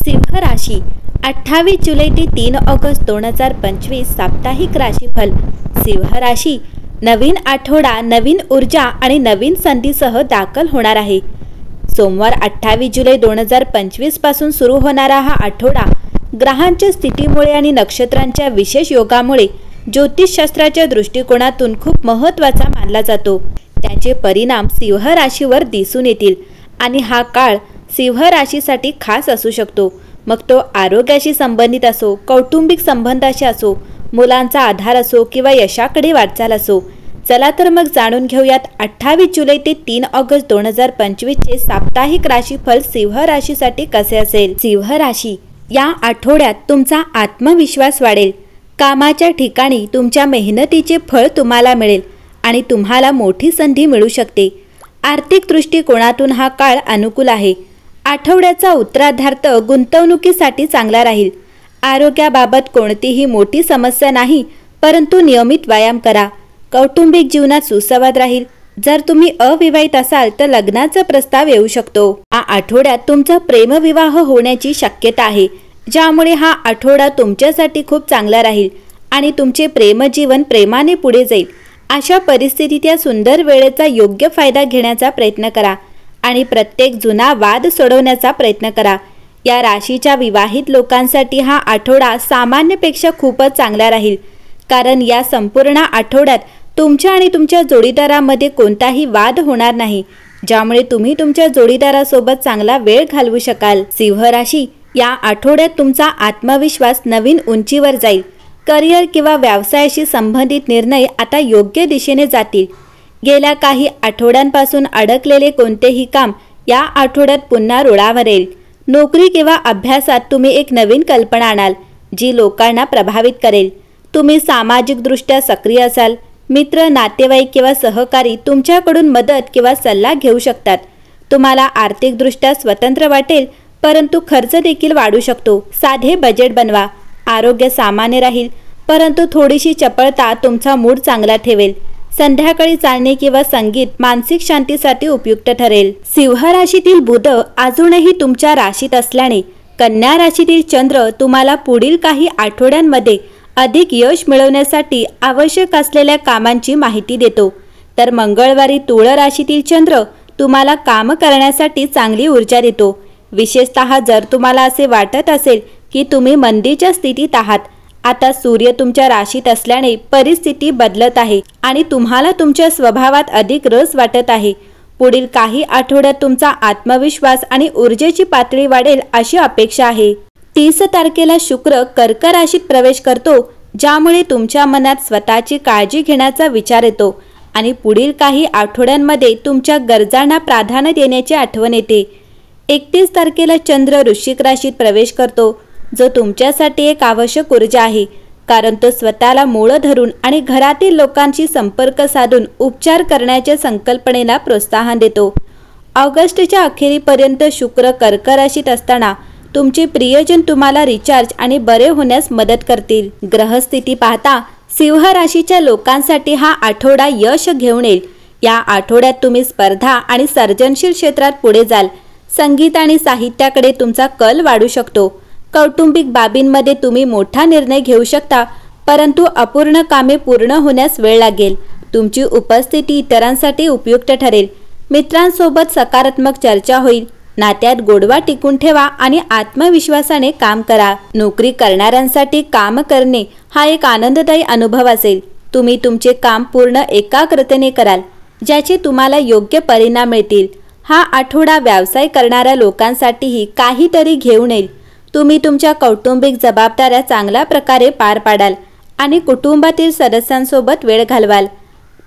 सिंह राशी 28 जुलै ते 3 ऑगस्ट 2025 साप्ताहिक राशीफल। सिंह राशी नवीन आठवडा नवीन ऊर्जा आणि नवीन संधीसह दाखल होणार आहे। सोमवार 28 जुलै 2025 पासून सुरू होणारा हा आठवडा ग्रहांच्या स्थितीमुळे आणि नक्षत्रांच्या विशेष योगामुळे ज्योतिषशास्त्राच्या दृष्टिकोनातून खूप महत्त्वाचा मानला जातो। त्याचे परिणाम सिंह राशीवर दिसून येतील आणि हा काळ सिंह राशीसाठी खास असू शकतो। मग तो आरोग्याशी संबंधित असो, कौटुंबिक संबंधाशी असो, मुलांचा आधार असो किंवा यशाकडे वाटचाल असो। चला तर मग जाणून घेऊयात 28 जुलै ते 3 ऑगस्ट 2025 चे साप्ताहिक राशीफल सिंह राशीसाठी कसे असेल। सिंह राशी या आठवड्यात तुमचा आत्मविश्वास वाढेल। कामाच्या ठिकाणी तुमच्या मेहनतीचे फळ तुम्हाला मिळेल आणि तुम्हाला मोठी संधी मिळू शकते। आर्थिक दृष्टिकोनातून हा काळ अनुकूल आहे। आठवड्याचा उत्तरार्धार्थ गुंतवणुकीसाठी चांगला राहील। आरोग्याबाबत कोणतीही मोठी समस्या नाही, परंतु नियमित व्यायाम करा। कौटुंबिक जीवनात सुसंवाद राहील। जर तुम्ही अविवाहित असाल तर लग्नाचा प्रस्ताव येऊ शकतो। या आठवड्यात तुमचा प्रेमविवाह होण्याची शक्यता आहे, ज्यामुळे हा आठवडा तुमच्यासाठी खूप चांगला राहील आणि तुमचे प्रेमजीवन प्रेमाने पुढे जाईल। अशा परिस्थितीत या सुंदर वेळेचा योग्य फायदा घेण्याचा प्रयत्न करा आणि प्रत्येक जुना वाद सोडवण्याचा प्रयत्न करा। या राशीच्या विवाहित लोकांसाठी हा आठवडा सामान्यपेक्षा खूपच चांगला राहील, कारण या संपूर्ण आठवड्यात तुमच्या आणि तुमच्या जोडीदारामध्ये कोणताही वाद होणार नाही, ज्यामुळे तुम्ही तुमच्या जोडीदारासोबत चांगला वेळ घालवू शकाल। सिंह राशी या आठवड्यात तुमचा आत्मविश्वास नवीन उंचीवर जाईल। करिअर किंवा व्यवसायाशी संबंधित निर्णय आता योग्य दिशेने जातील। गेल्या काही आठवड्यांपासून अडकलेले कोणतेही काम या आठवड्यात पुन्हा रुळावर येईल। नोकरी किंवा अभ्यासात तुम्ही एक नवीन कल्पना आणाल, जी लोकांना प्रभावित करेल। तुम्ही सामाजिकदृष्ट्या सक्रिय असाल। मित्र, नातेवाईक किंवा सहकारी तुमच्याकडून मदत किंवा सल्ला घेऊ शकतात। तुम्हाला आर्थिकदृष्ट्या स्वतंत्र वाटेल, परंतु खर्च देखील वाढू शकतो। साधे बजेट बनवा। आरोग्य सामान्य राहील, परंतु थोडीशी चपळता तुमचा मूड चांगला ठेवेल। संध्याकाळी चालणे किंवा संगीत मानसिक शांतीसाठी उपयुक्त ठरेल। सिंह राशीतील बुध अजूनही तुमच्या राशीत असल्याने कन्या राशीतील चंद्र तुम्हाला पुढील काही आठवड्यांमध्ये अधिक यश मिळवण्यासाठी आवश्यक असलेल्या कामांची माहिती देतो। तर मंगळवारी तुळ राशीतील चंद्र तुम्हाला काम करण्यासाठी चांगली ऊर्जा देतो। विशेषतः जर तुम्हाला असे वाटत असेल की तुम्ही मंदीच्या स्थितीत आहात, आता सूर्य तुमच्या राशीत असल्याने परिस्थिती बदलत आहे आणि तुम्हाला तुमच्या स्वभावात अधिक रस वाटत आहे। पुढील काही आठवड्यात तुमचा आत्मविश्वास आणि ऊर्जेची पातळी वाढेल अशी अपेक्षा आहे। 30 तारखेला शुक्र कर्क राशीत प्रवेश करतो, ज्यामुळे तुमच्या मनात स्वतःची काळजी घेण्याचा विचार येतो आणि पुढील काही आठवड्यांमध्ये तुमच्या गरजांना प्राधान्य देण्याची आठवण येते। 31 तारखेला चंद्र वृश्चिक राशीत प्रवेश करतो, जो तुमच्यासाठी एक आवश्यक ऊर्जा आहे, कारण तो स्वतःला मूळ धरून आणि घरातील लोकांशी संपर्क साधून उपचार करण्याच्या संकल्पनेला प्रोत्साहन देतो। ऑगस्टच्या अखेरीपर्यंत शुक्र कर्क राशीत असताना तुमचे प्रियजन तुम्हाला रिचार्ज आणि बरे होण्यास मदत करतील। ग्रहस्थिती पाहता सिंह राशीच्या लोकांसाठी हा आठवडा यश घेऊन येईल। या आठवड्यात तुम्ही स्पर्धा आणि सर्जनशील क्षेत्रात पुढे जाल। संगीत आणि साहित्याकडे तुमचा कल वाढू शकतो। कौटुंबिक बाबींमध्ये तुम्ही मोठा निर्णय घेऊ शकता, परंतु अपूर्ण कामे पूर्ण होण्यास वेळ लागेल। तुमची उपस्थिती इतरांसाठी उपयुक्त ठरेल। मित्रांसोबत सकारात्मक चर्चा होईल। नात्यात गोडवा टिकून ठेवा आणि आत्मविश्वासाने काम करा। नोकरी करणाऱ्यांसाठी काम करणे हा एक आनंददायी अनुभव असेल। तुम्ही तुमचे काम पूर्ण एकाग्रतेने कराल, ज्याचे तुम्हाला योग्य परिणाम मिळतील। हा आठवडा व्यवसाय करणाऱ्या लोकांसाठीही काहीतरी घेऊन येईल। तुम्ही तुमच्या कौटुंबिक जबाबदाऱ्या चांगल्या प्रकारे पार पाडाल आणि कुटुंबातील सदस्यांसोबत वेळ घालवाल।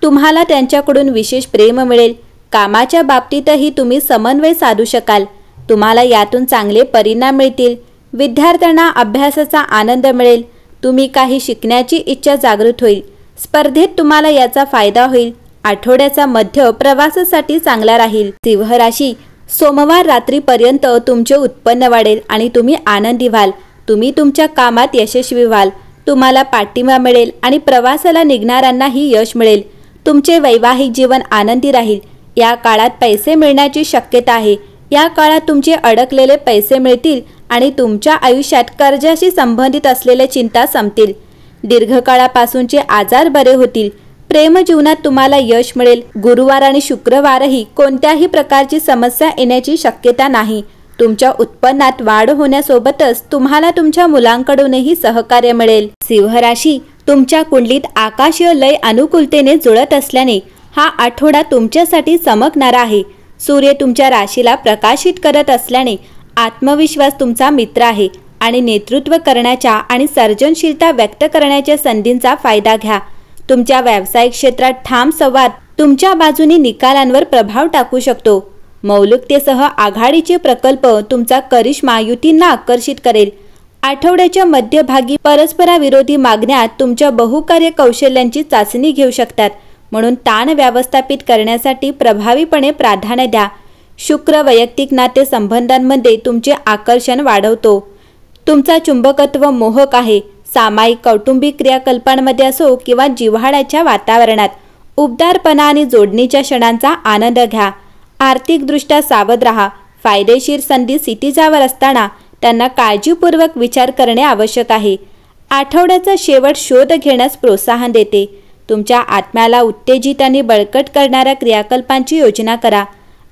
तुम्हाला त्यांच्याकडून विशेष प्रेम मिळेल। कामाच्या बाबतीतही तुम्ही समन्वय साधू शकाल। तुम्हाला यातून चांगले परिणाम मिळतील। विद्यार्थ्यांना अभ्यासाचा आनंद मिळेल। तुम्ही काही शिकण्याची इच्छा जागृत होईल। स्पर्धेत तुम्हाला याचा फायदा होईल। आठवड्याचा मध्य प्रवासासाठी चांगला राहील। सिंह राशी सोमवार रात्रीपर्यंत तुमचे उत्पन्न वाढेल आणि तुम्ही आनंदी व्हाल। तुम्ही तुमच्या कामात यशस्वी व्हाल। तुम्हाला पाठिंबा मिळेल आणि प्रवासाला निघणाऱ्यांनाही यश मिळेल। तुमचे वैवाहिक जीवन आनंदी राहील। या काळात पैसे मिळण्याची शक्यता आहे। या काळात तुमचे अडकलेले पैसे मिळतील आणि तुमच्या आयुष्यात कर्जाशी संबंधित असलेल्या चिंता संपतील। दीर्घकाळापासूनचे आजार बरे होतील। प्रेम जीवनात तुम्हाला यश मिळेल। गुरुवार आणि शुक्रवारही कोणत्याही प्रकारची समस्या येण्याची शक्यता नाही। तुमच्या उत्पन्नात वाढ होण्यासोबतच तुम्हाला तुमच्या मुलांकडूनही सहकार्य मिळेल। सिंह राशी, तुमच्या कुंडलीत आकाशीय लय अनुकूलतेने जुळत असल्याने हा आठवडा तुमच्यासाठी चमकणारा आहे। सूर्य तुमच्या राशीला प्रकाशित करत असल्याने आत्मविश्वास तुमचा मित्र आहे आणि नेतृत्व करण्याच्या आणि सर्जनशीलता व्यक्त करण्याच्या संधींचा फायदा घ्या। तुमच्या व्यावसायिक क्षेत्रात ठाम संवाद तुमच्या बाजूने निकालांवर प्रभाव टाकू शकतो। मौलिकतेसह आघाडीचे प्रकल्प तुमचा करिश्मा युतींना आकर्षित करेल। आठवड्याच्या मध्यभागी परस्पराविरोधी मागण्या तुमच्या बहुकार्य कौशल्यांची चाचणी घेऊ शकतात, म्हणून ताण व्यवस्थापित करण्यासाठी प्रभावीपणे प्राधान्य द्या। शुक्र वैयक्तिक नातेसंबंधांमध्ये तुमचे आकर्षण वाढवतो। तुमचा चुंबकत्व मोहक आहे। सामायिक कौटुंबिक क्रियाकल्पांमध्ये असो किंवा जिव्हाळ्याच्या वातावरणात उबदारपणा आणि जोडणीच्या क्षणांचा आनंद घ्या। आर्थिकदृष्ट्या सावध राहा। फायदेशीर संधी सिटीजावर असताना त्यांना काळजीपूर्वक विचार करणे आवश्यक आहे। आठवड्याचा शेवट शोध घेण्यास प्रोत्साहन देते। तुमच्या आत्म्याला उत्तेजित आणि बळकट करणाऱ्या क्रियाकल्पांची योजना करा।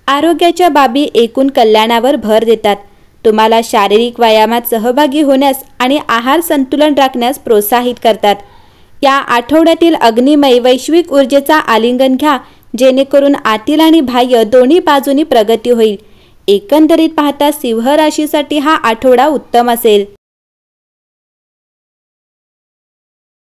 आरोग्याच्या बाबी एकूण कल्याणावर भर देतात। तुम्हाला शारीरिक व्यायामात सहभागी होण्यास आणि आहार संतुलन राखण्यास प्रोत्साहित करतात। या आठवड्यातील अग्निमय वैश्विक ऊर्जेचा आलिंगन घ्या, जेणेकरून आतील आणि बाह्य दोन्ही बाजूंनी प्रगती होईल। एकंदरीत पाहता सिंह राशीसाठी हा आठवडा उत्तम असेल।